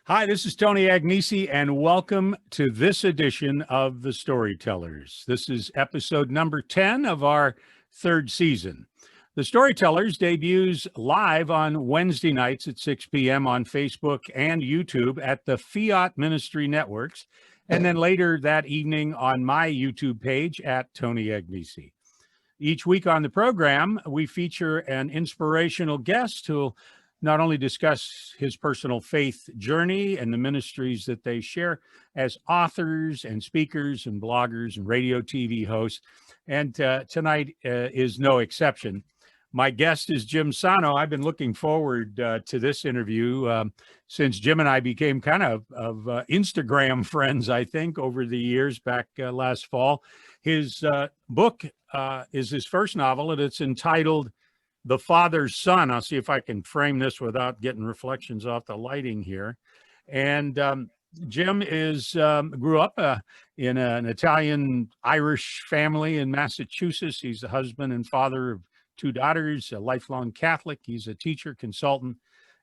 Hi, this is Tony Agnesi, and welcome to this edition of the Storytellers. This is episode number 10 of our third season. The Storytellers debuts live on Wednesday nights at 6 p.m. on Facebook and YouTube at the Fiat Ministry Networks, and then later that evening on my YouTube page at Tony Agnesi. Each week on the program, we feature an inspirational guest who'll not only discuss his personal faith journey and the ministries that they share as authors and speakers and bloggers and radio, TV hosts. And tonight is no exception. My guest is Jim Sano. I've been looking forward to this interview since Jim and I became kind of Instagram friends, I think, over the years back last fall. His book is his first novel, and it's entitled The Father's Son. I'll see if I can frame this without getting reflections off the lighting here. And Jim grew up in an Italian-Irish family in Massachusetts. He's the husband and father of two daughters, a lifelong Catholic. He's a teacher, consultant,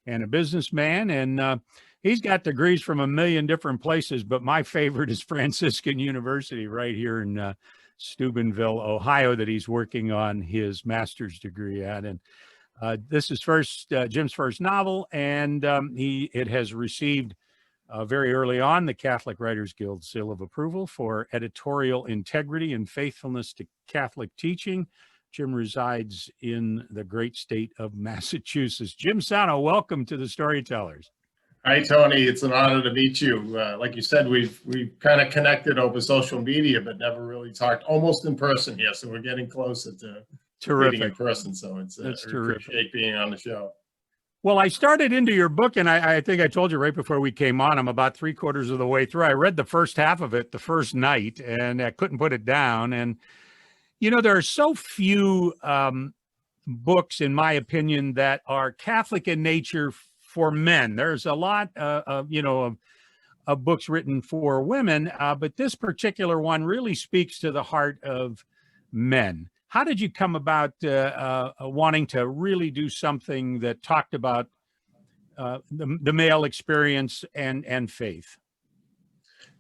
and a businessman. And he's got degrees from a million different places, but my favorite is Franciscan University right here in Steubenville, Ohio, that he's working on his master's degree at. And this is Jim's first novel, and it has received very early on the Catholic Writers Guild seal of approval for editorial integrity and faithfulness to Catholic teaching. Jim resides in the great state of Massachusetts. Jim Sano, welcome to the Storytellers. Hi, Tony. It's an honor to meet you. Like you said, we've kind of connected over social media, but never really talked almost in person here. So we're getting closer to meeting in person. So I appreciate being on the show. Well, I started into your book, and I think I told you right before we came on, I'm about 3/4 of the way through. I read the first half of it the first night, and I couldn't put it down. And, you know, there are so few books, in my opinion, that are Catholic in nature for men. There's a lot of books written for women, but this particular one really speaks to the heart of men. How did you come about wanting to really do something that talked about the male experience and faith?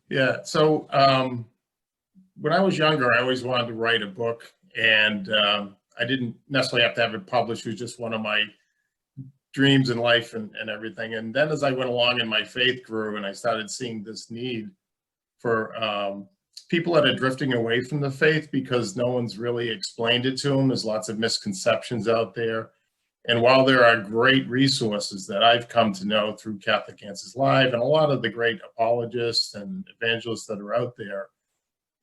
Yeah, so when I was younger, I always wanted to write a book, and I didn't necessarily have to have it published. It was just one of my dreams in life and everything. And then as I went along and my faith grew and I started seeing this need for people that are drifting away from the faith because no one's really explained it to them. There's lots of misconceptions out there. And while there are great resources that I've come to know through Catholic Answers Live and a lot of the great apologists and evangelists that are out there,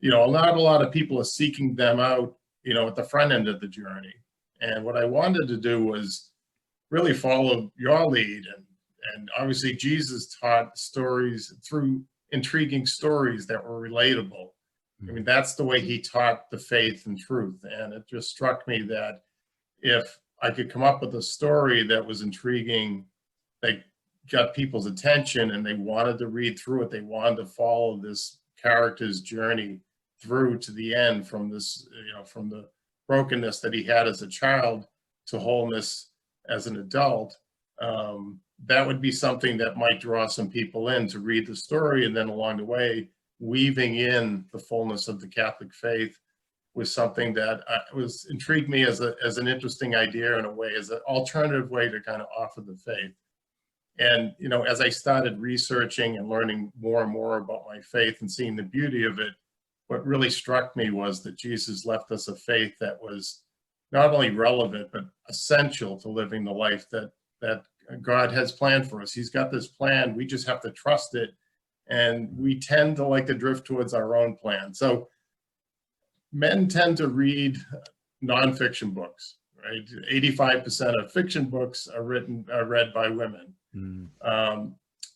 you know, not a lot of people are seeking them out, you know, at the front end of the journey. And what I wanted to do was really follow your lead. And obviously Jesus taught stories through intriguing stories that were relatable. I mean, that's the way he taught the faith and truth. And it just struck me that if I could come up with a story that was intriguing, that got people's attention and they wanted to read through it, they wanted to follow this character's journey through to the end, from this, you know, from the brokenness that he had as a child to wholeness as an adult, that would be something that might draw some people in to read the story, and then along the way, weaving in the fullness of the Catholic faith was something that intrigued me as an interesting idea in a way, as an alternative way to kind of offer the faith. And, you know, as I started researching and learning more and more about my faith and seeing the beauty of it, what really struck me was that Jesus left us a faith that was not only relevant, but essential to living the life that God has planned for us. He's got this plan. We just have to trust it. And we tend to like to drift towards our own plan. So men tend to read nonfiction books, right? 85% of fiction books are read by women.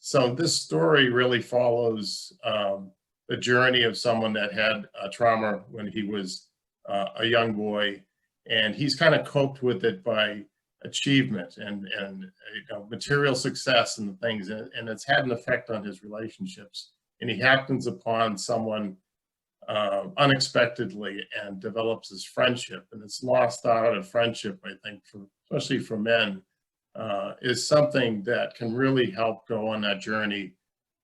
So this story really follows the journey of someone that had a trauma when he was a young boy. And he's kind of coped with it by achievement and material success and the things, and it's had an effect on his relationships. And he happens upon someone unexpectedly and develops this friendship, and it's lost art of friendship, I think, especially for men, is something that can really help go on that journey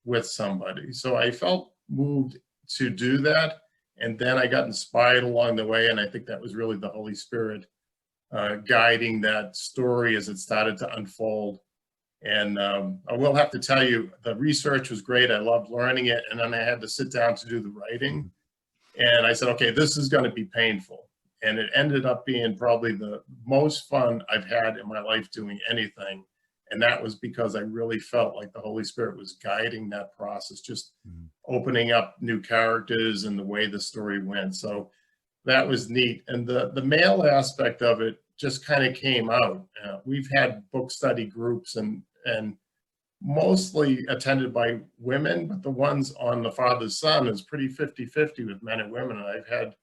with somebody. So I felt moved to do that. And then I got inspired along the way. And I think that was really the Holy Spirit guiding that story as it started to unfold. And I will have to tell you, the research was great. I loved learning it. And then I had to sit down to do the writing. And I said, okay, this is going to be painful. And it ended up being probably the most fun I've had in my life doing anything. And that was because I really felt like the Holy Spirit was guiding that process, just opening up new characters and the way the story went. So that was neat. And the male aspect of it just kind of came out. We've had book study groups and mostly attended by women, but the ones on The Father's Son is pretty 50-50 with men and women. And I've had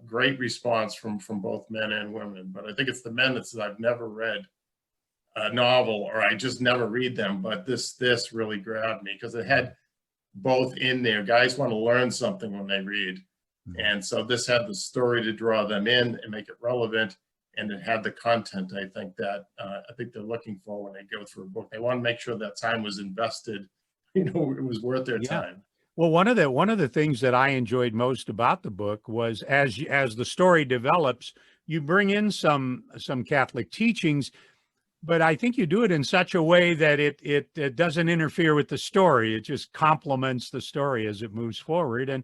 great response from both men and women. But I think it's the men that says, I've never read a novel, or I just never read them, but this really grabbed me because it had both in there. Guys want to learn something when they read. And so this had the story to draw them in and make it relevant. And it had the content, I think, that I think they're looking for when they go through a book. They want to make sure that time was invested, it was worth their time. Well, one of the things that I enjoyed most about the book was as the story develops, you bring in some Catholic teachings, but I think you do it in such a way that it doesn't interfere with the story. It just complements the story as it moves forward. And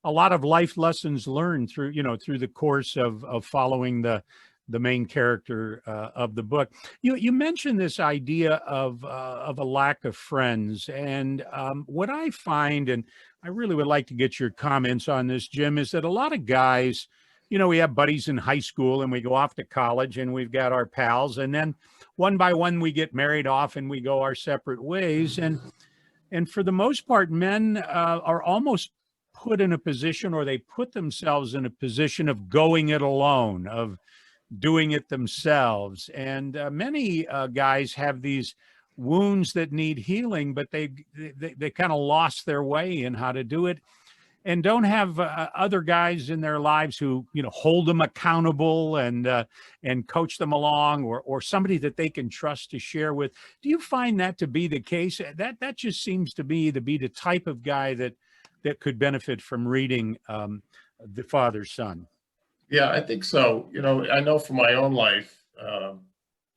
a lot of life lessons learned through the course of following the main character of the book. You mentioned this idea of a lack of friends, and what I find, and I really would like to get your comments on this, Jim, is that a lot of guys, we have buddies in high school and we go off to college and we've got our pals, and then one by one we get married off and we go our separate ways. And for the most part, men are almost put in a position, or they put themselves in a position of going it alone, of doing it themselves. And many guys have these wounds that need healing, but they kind of lost their way in how to do it, and don't have other guys in their lives who hold them accountable and coach them along, or somebody that they can trust to share with. Do you find that to be the case? That just seems to be the type of guy that could benefit from reading The Father's Son. Yeah, I think so. I know from my own life,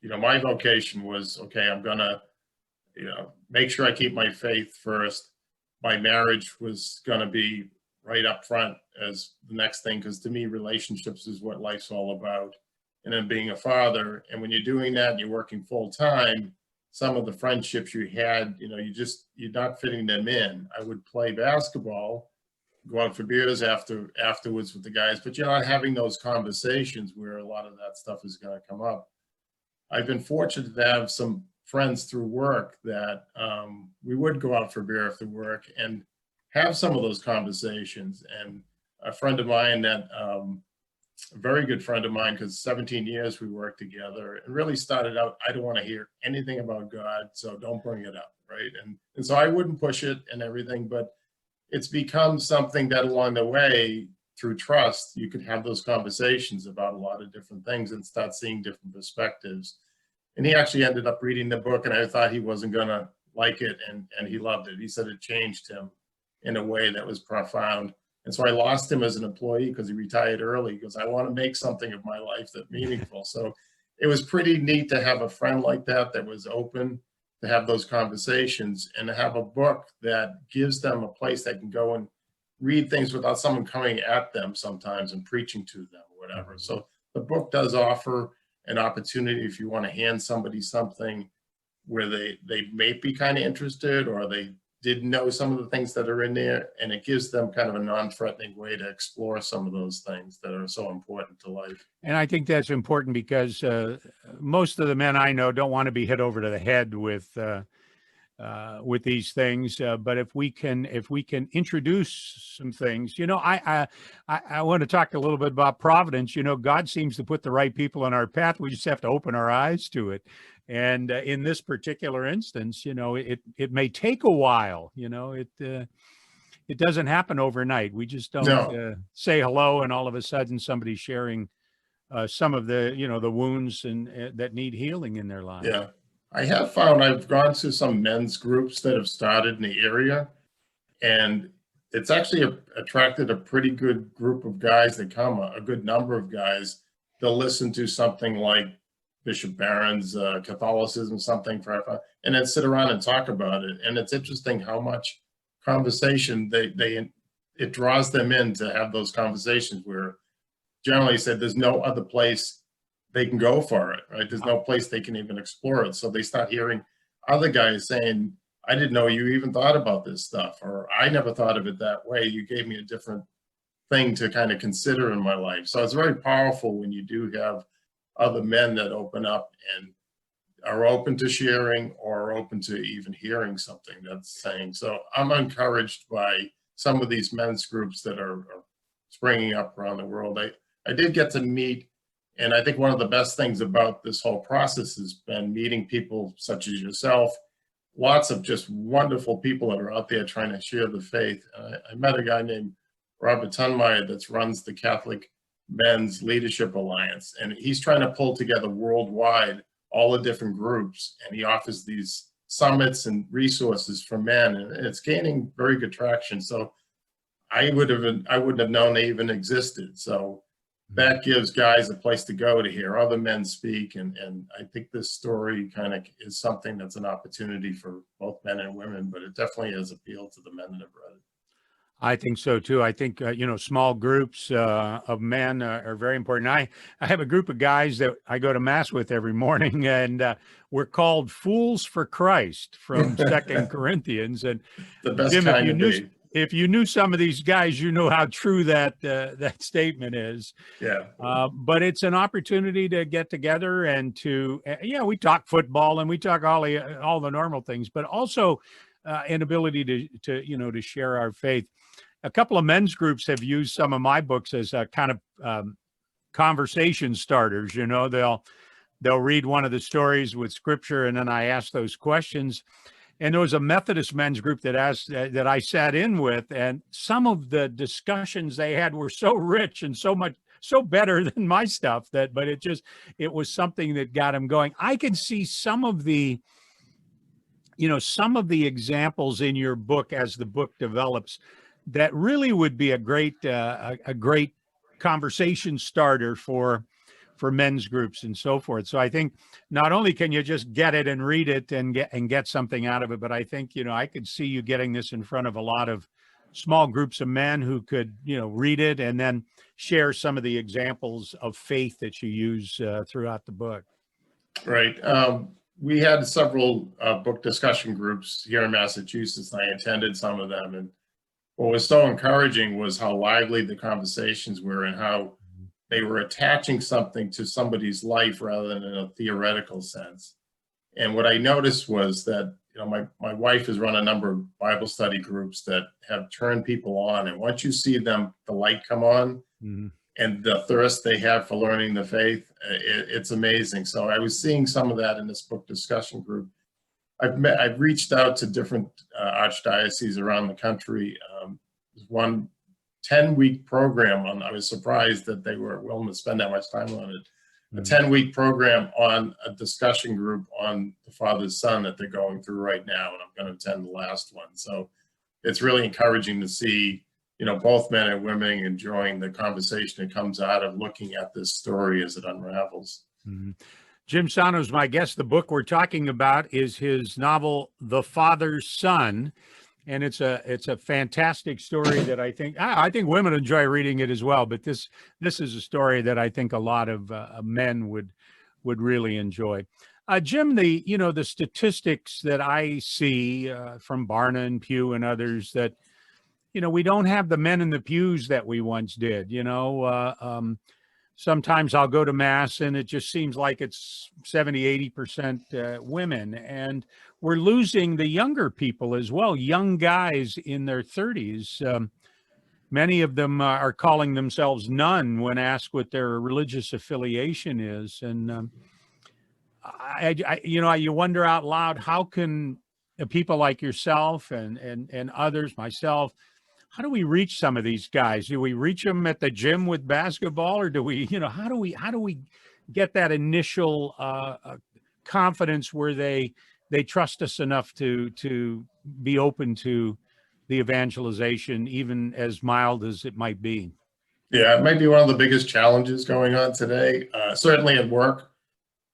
my vocation was, okay, I'm gonna, make sure I keep my faith first. My marriage was gonna be right up front as the next thing, because to me, relationships is what life's all about. And then being a father, and when you're doing that and you're working full time, some of the friendships you had, you're not fitting them in. I would play basketball, go out for beers afterwards with the guys, but you're not having those conversations where a lot of that stuff is going to come up. I've been fortunate to have some friends through work that we would go out for beer after work and have some of those conversations. And a friend of mine that, a very good friend of mine, because 17 years we worked together, and really started out, I don't want to hear anything about God, so don't bring it up, right? And so I wouldn't push it and everything, but it's become something that along the way, through trust, you could have those conversations about a lot of different things and start seeing different perspectives. And he actually ended up reading the book, and I thought he wasn't going to like it, and he loved it. He said it changed him in a way that was profound. And so I lost him as an employee because he retired early, because I want to make something of my life that's meaningful. So it was pretty neat to have a friend like that was open to have those conversations, and to have a book that gives them a place they can go and read things without someone coming at them sometimes and preaching to them or whatever. So the book does offer an opportunity, if you want to hand somebody something where they may be kind of interested, or they didn't know some of the things that are in there, and it gives them kind of a non-threatening way to explore some of those things that are so important to life. And I think that's important because most of the men I know don't want to be hit over to the head with these things. But if we can introduce some things, I want to talk a little bit about providence. God seems to put the right people in our path. We just have to open our eyes to it. And in this particular instance, it may take a while. It doesn't happen overnight. We just don't say hello and all of a sudden somebody's sharing some of the, the wounds and that need healing in their lives. Yeah. I have found I've gone to some men's groups that have started in the area, and it's actually attracted a pretty good group of guys that come, a good number of guys. They'll listen to something like Bishop Barron's Catholicism, something, and then sit around and talk about it. And it's interesting how much conversation it draws them in to have those conversations, where generally said there's no other place they can go for it, right? There's no place they can even explore it. So they start hearing other guys saying, I didn't know you even thought about this stuff, or I never thought of it that way. You gave me a different thing to kind of consider in my life. So it's very powerful when you do have other men that open up and are open to sharing, or are open to even hearing something that's saying. So I'm encouraged by some of these men's groups that are springing up around the world. I did get to meet, and I think one of the best things about this whole process has been meeting people such as yourself, lots of just wonderful people that are out there trying to share the faith. I met a guy named Robert Tunmeyer that runs the Catholic Men's Leadership Alliance, and he's trying to pull together worldwide all the different groups, and he offers these summits and resources for men, and it's gaining very good traction. So I wouldn't have known they even existed. So that gives guys a place to go to hear other men speak. And I think this story kind of is something that's an opportunity for both men and women, but it definitely has appealed to the men that have read it. I think so too. I think, small groups of men are very important. I have a group of guys that I go to mass with every morning, and we're called Fools for Christ from 2 Corinthians. And The best Jim, kind to be. if you knew some of these guys, you know how true that statement is. Yeah. But it's an opportunity to get together and to, we talk football and we talk all the normal things, but also an ability to share our faith. A couple of men's groups have used some of my books as a kind of conversation starters. They'll read one of the stories with scripture, and then I ask those questions. And there was a Methodist men's group that I sat in with, and some of the discussions they had were so rich and so better than my stuff but it was something that got them going. I can see some of the examples in your book as the book develops that really would be a great conversation starter for men's groups and so forth. So I think not only can you just get it and read it and get something out of it, but I think, I could see you getting this in front of a lot of small groups of men who could, read it and then share some of the examples of faith that you use throughout the book. Right. We had several book discussion groups here in Massachusetts, and I attended some of them. And what was so encouraging was how lively the conversations were, and how they were attaching something to somebody's life rather than in a theoretical sense. And what I noticed was that, my wife has run a number of Bible study groups that have turned people on. And once you see them, the light come on, and the thirst they have for learning the faith, it's amazing. So I was seeing some of that in this book discussion group. I've reached out to different archdioceses around the country. There's one 10-week program on. I was surprised that they were willing to spend that much time on it. A 10-week program on a discussion group on the Father's Son that they're going through right now, and I'm going to attend the last one. So it's really encouraging to see, both men and women enjoying the conversation that comes out of looking at this story as it unravels. Jim Sano is my guest. The book we're talking about is his novel, The Father's Son. And it's a fantastic story that I think women enjoy reading it as well. But this is a story that I think a lot of men would really enjoy. Jim, the statistics that I see from Barna and Pew and others that, we don't have the men in the pews that we once did. Sometimes I'll go to mass and it just seems like it's 70, 80% women. And we're losing the younger people as well, young guys in their 30s. Many of them are calling themselves nun when asked what their religious affiliation is. And you wonder out loud, how can people like yourself and others, myself, how do we reach some of these guys? Do we reach them at the gym with basketball, or do we, how do we get that initial confidence where they trust us enough to be open to the evangelization, even as mild as it might be? Yeah, it might be one of the biggest challenges going on today. Certainly at work,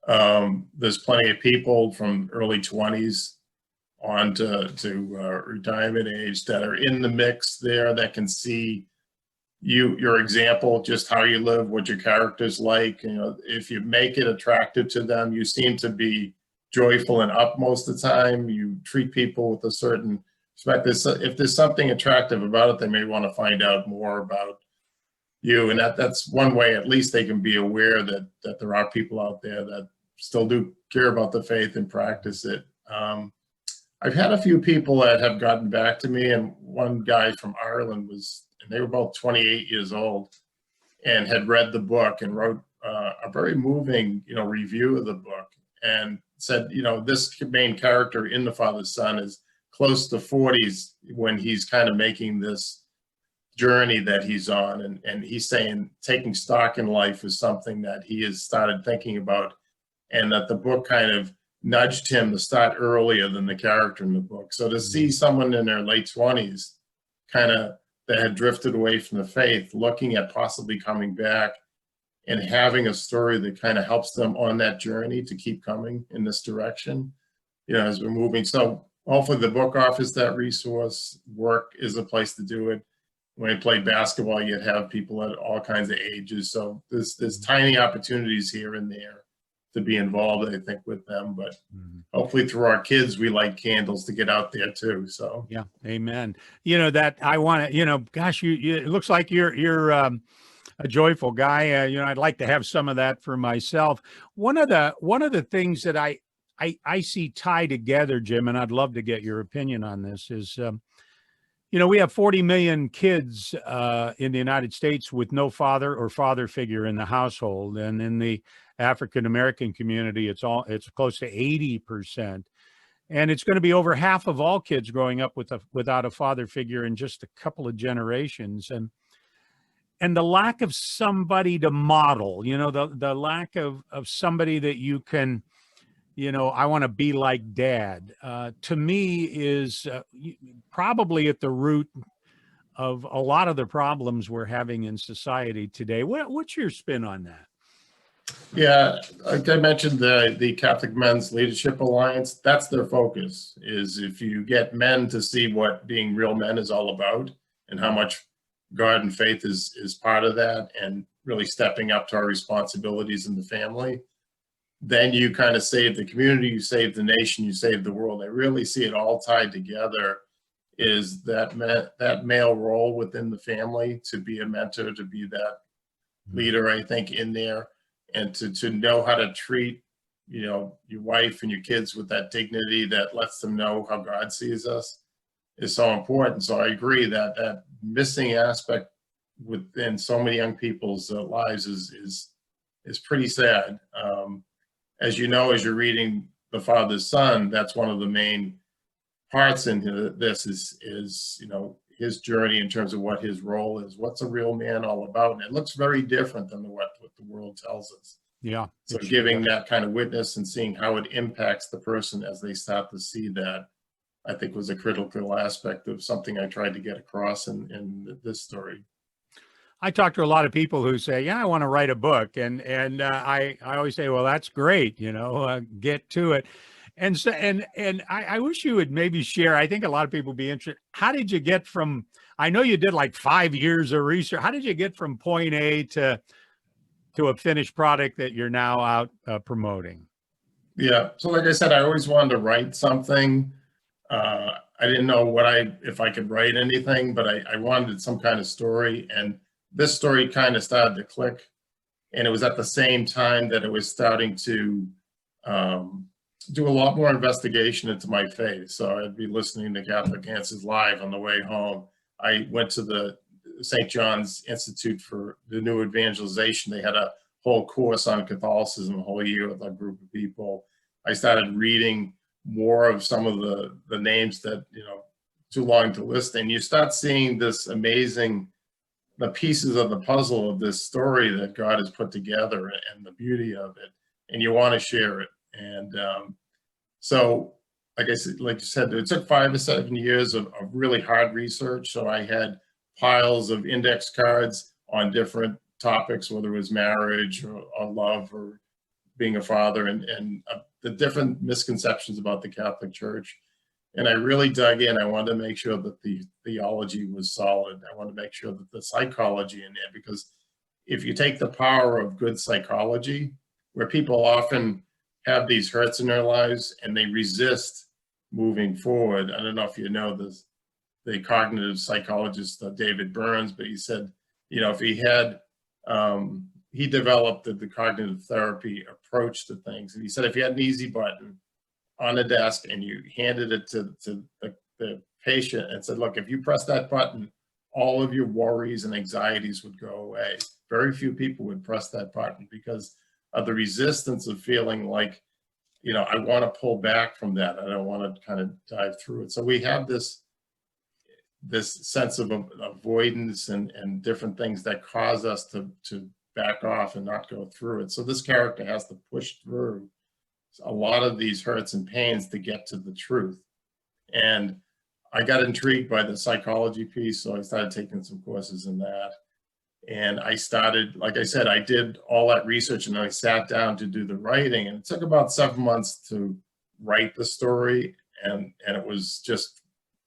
there's plenty of people from early 20s on to retirement age that are in the mix there, that can see your example, just how you live, what your character's like. If you make it attractive to them, you seem to be joyful and up most of the time. You treat people with a certain respect. If there's something attractive about it, they may want to find out more about you, and that's one way at least they can be aware that there are people out there that still do care about the faith and practice it. I've had a few people that have gotten back to me, and one guy from Ireland and they were both 28 years old and had read the book and wrote a very moving, review of the book, and said, this main character in The Fatherless Son is close to 40s when he's kind of making this journey that he's on. And he's saying taking stock in life is something that he has started thinking about, and that the book kind of nudged him to start earlier than the character in the book. So to see someone in their late 20s kind of that had drifted away from the faith, looking at possibly coming back and having a story that kind of helps them on that journey to keep coming in this direction, as we're moving. So hopefully the book offers that resource. Work is a place to do it. When I played basketball, you'd have people at all kinds of ages. So there's tiny opportunities here and there to be involved, I think, with them. But hopefully through our kids, we light candles to get out there too. So yeah, amen. That I want to, gosh, it looks like you're a joyful guy. I'd like to have some of that for myself. One of the things that I see tie together, Jim, and I'd love to get your opinion on this, is we have 40 million kids in the United States with no father or father figure in the household, and in the African American community, it's close to 80%, and it's going to be over half of all kids growing up without a father figure in just a couple of generations, and the lack of somebody to model, the lack of somebody that you can, I want to be like dad, to me is probably at the root of a lot of the problems we're having in society today. What's your spin on that? yeah, like I mentioned, the Catholic Men's Leadership Alliance, that's their focus, is if you get men to see what being real men is all about and how much God and faith is part of that, and really stepping up to our responsibilities in the family, then you kind of save the community, you save the nation, you save the world. I really see it all tied together, is that male role within the family, to be a mentor, to be that leader, I think, in there, and to know how to treat, your wife and your kids with that dignity that lets them know how God sees us, is so important. So I agree that missing aspect within so many young people's lives is pretty sad. As you know, as you're reading The Fatherless Son, that's one of the main parts in this is his journey in terms of what his role is. What's a real man all about? And it looks very different than what the world tells us. Yeah. So giving that kind of witness and seeing how it impacts the person as they start to see that, I think, was a critical aspect of something I tried to get across in this story. I talk to a lot of people who say, yeah, I want to write a book. And I always say, well, that's great. Get to it. And so, and I wish you would maybe share, I think a lot of people would be interested. How did you get from, I know you did like 5 years of research. How did you get from point A to a finished product that you're now out promoting? Yeah. So like I said, I always wanted to write something. I didn't know if I could write anything, but I wanted some kind of story. And this story kind of started to click. And it was at the same time that it was starting to do a lot more investigation into my faith. So I'd be listening to Catholic Answers Live on the way home. I went to the St. John's Institute for the New Evangelization. They had a whole course on Catholicism a whole year with a group of people. I started reading more of some of the names that, too long to list. And you start seeing this amazing, the pieces of the puzzle of this story that God has put together and the beauty of it, and you want to share it. And so, like I said, like you said, it took 5 or 7 years of really hard research. So I had piles of index cards on different topics, whether it was marriage or love or being a father, and the different misconceptions about the Catholic Church. And I really dug in. I wanted to make sure that the theology was solid. I wanted to make sure that the psychology in there, because if you take the power of good psychology, where people often have these hurts in their lives and they resist moving forward. I don't know if you know this, the cognitive psychologist David Burns, but he said, you know, if he had, he developed the cognitive therapy approach to things. And he said, if you had an easy button on a desk and you handed it to the patient and said, look, if you press that button, all of your worries and anxieties would go away. Very few people would press that button because of the resistance of feeling like, you know, I want to pull back from that. I don't want to kind of dive through it. So we have this sense of avoidance and different things that cause us to back off and not go through it. So this character has to push through a lot of these hurts and pains to get to the truth. And I got intrigued by the psychology piece, so I started taking some courses in that. And I started, like I said, I did all that research and I sat down to do the writing, and it took about 7 months to write the story, and it was just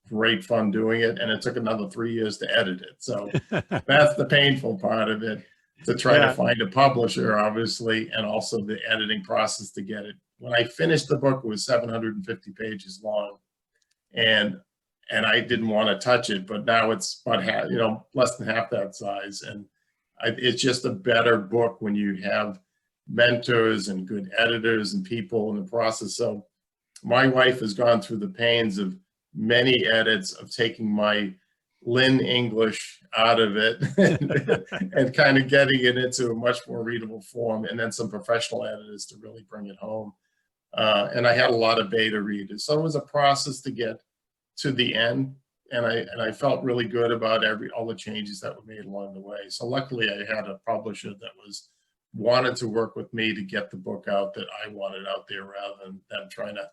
great fun doing it. And it took another 3 years to edit it. So that's the painful part of it, to try to find a publisher, obviously, and also the editing process to get it. When I finished the book, it was 750 pages long, and I didn't want to touch it, but now it's about half, you know, less than half that size. And it's just a better book when you have mentors and good editors and people in the process. So my wife has gone through the pains of many edits of taking my Lynn English out of it and kind of getting it into a much more readable form, and then some professional editors to really bring it home. And I had a lot of beta readers. So it was a process to get to the end, and I felt really good about all the changes that were made along the way. So luckily I had a publisher that wanted to work with me to get the book out that I wanted out there, rather than them trying to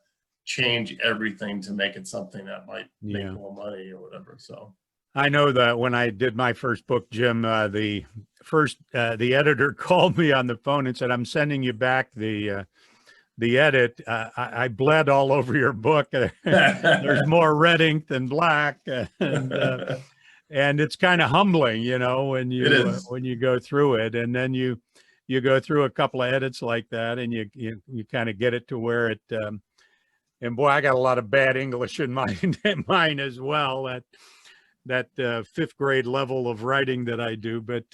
change everything to make it something that might make more money or whatever. So I know that when I did my first book, Jim, the editor called me on the phone and said, I'm sending you back the edit. I bled all over your book. There's more red ink than black, and it's kind of humbling, you know, when you go through it, and then you go through a couple of edits like that, and you kind of get it to where it. And boy, I got a lot of bad English in mine as well. That fifth grade level of writing that I do, but.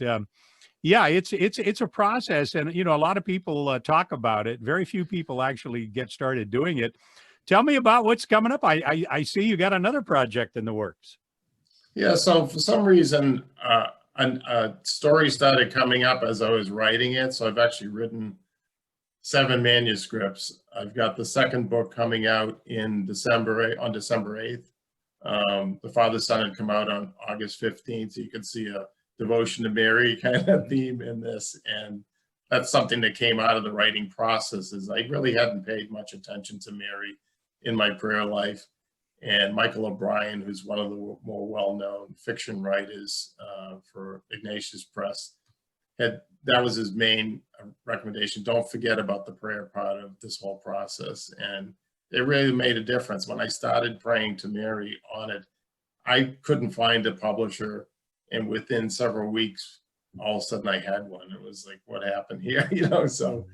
Yeah, it's a process, and you know, a lot of people talk about it. Very few people actually get started doing it. Tell me about what's coming up. I see you got another project in the works. Yeah, so for some reason, a story started coming up as I was writing it. So I've actually written 7 manuscripts. I've got the second book coming out on December 8th. The Fatherless Son had come out on August 15th, so you can see a devotion to Mary kind of theme in this. And that's something that came out of the writing process, is I really hadn't paid much attention to Mary in my prayer life. And Michael O'Brien, who's one of the more well-known fiction writers for Ignatius Press, that was his main recommendation. Don't forget about the prayer part of this whole process. And it really made a difference. When I started praying to Mary on it, I couldn't find a publisher. And within several weeks, all of a sudden I had one. It was like, what happened here? You know, so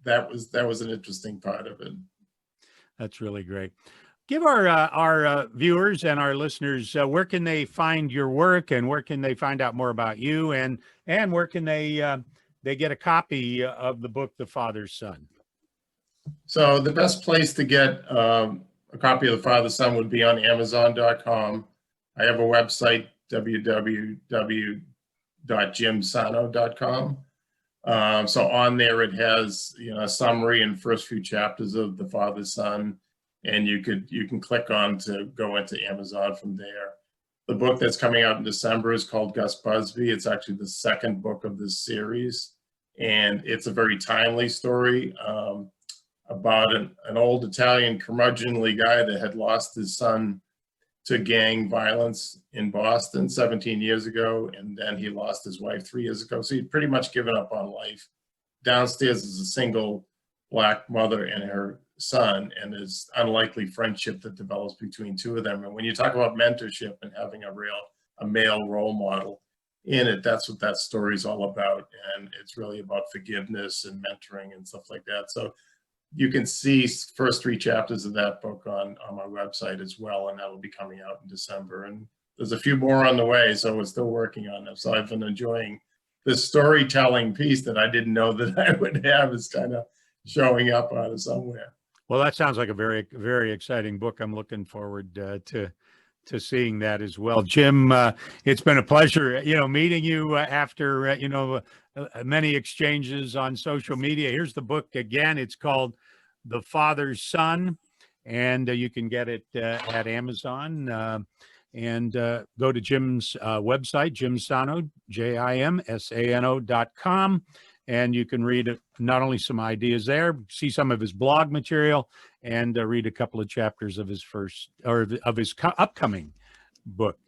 that was an interesting part of it. That's really great. Give our viewers and our listeners, where can they find your work, and where can they find out more about you, and where can they get a copy of the book, The Father's Son? So the best place to get a copy of The Father's Son would be on Amazon.com. I have a website, www.jimsano.com. So on there it has, you know, a summary and first few chapters of The Father's Son, and you can click on to go into Amazon from there. The book that's coming out in December is called Gus Busby. It's actually the second book of this series, and it's a very timely story about an old Italian curmudgeonly guy that had lost his son to gang violence in Boston 17 years ago, and then he lost his wife 3 years ago. So he'd pretty much given up on life. Downstairs is a single Black mother and her son, and his unlikely friendship that develops between two of them. And when you talk about mentorship and having a male role model in it, that's what that story is all about. And it's really about forgiveness and mentoring and stuff like that. So you can see first 3 chapters of that book on my website as well, and that'll be coming out in December. And there's a few more on the way, so we're still working on them. So I've been enjoying this storytelling piece that I didn't know that I would have is kind of showing up out of somewhere. Well, that sounds like a very, very exciting book. I'm looking forward to seeing that as well. Jim, it's been a pleasure, meeting you after, many exchanges on social media. Here's the book again. It's called The Father's Son, and you can get it at Amazon. And go to Jim's website, Jim Sano, JIMSANO.com. And you can read not only some ideas there, see some of his blog material, and read a couple of chapters of his upcoming book.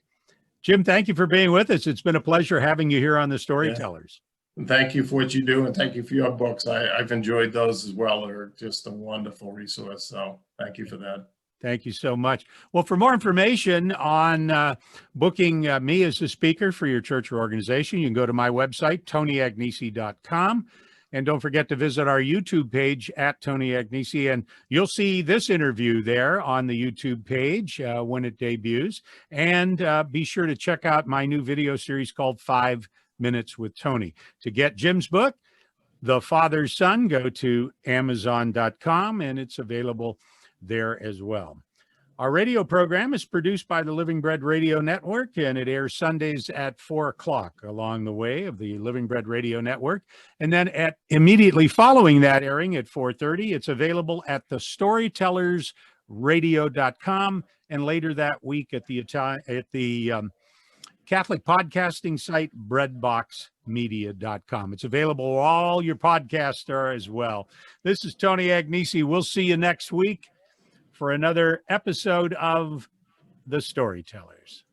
Jim, thank you for being with us. It's been a pleasure having you here on the Storytellers. Yeah. Thank you for what you do, and thank you for your books. I've enjoyed those as well. They're just a wonderful resource. So thank you for that. Thank you so much. Well, for more information on booking me as a speaker for your church or organization, you can go to my website, TonyAgnesi.com. And don't forget to visit our YouTube page at Tony Agnesi. And you'll see this interview there on the YouTube page when it debuts. And be sure to check out my new video series called 5 Minutes with Tony. To get Jim's book, The Father's Son, go to Amazon.com, and it's available there as well. Our radio program is produced by the Living Bread Radio Network, and it airs Sundays at 4 o'clock along the way of the Living Bread Radio Network. And then immediately following that airing at 4:30, it's available at the storytellersradio.com, and later that week at the Catholic podcasting site, breadboxmedia.com. It's available where all your podcasts are as well. This is Tony Agnesi. We'll see you next week for another episode of The Storytellers.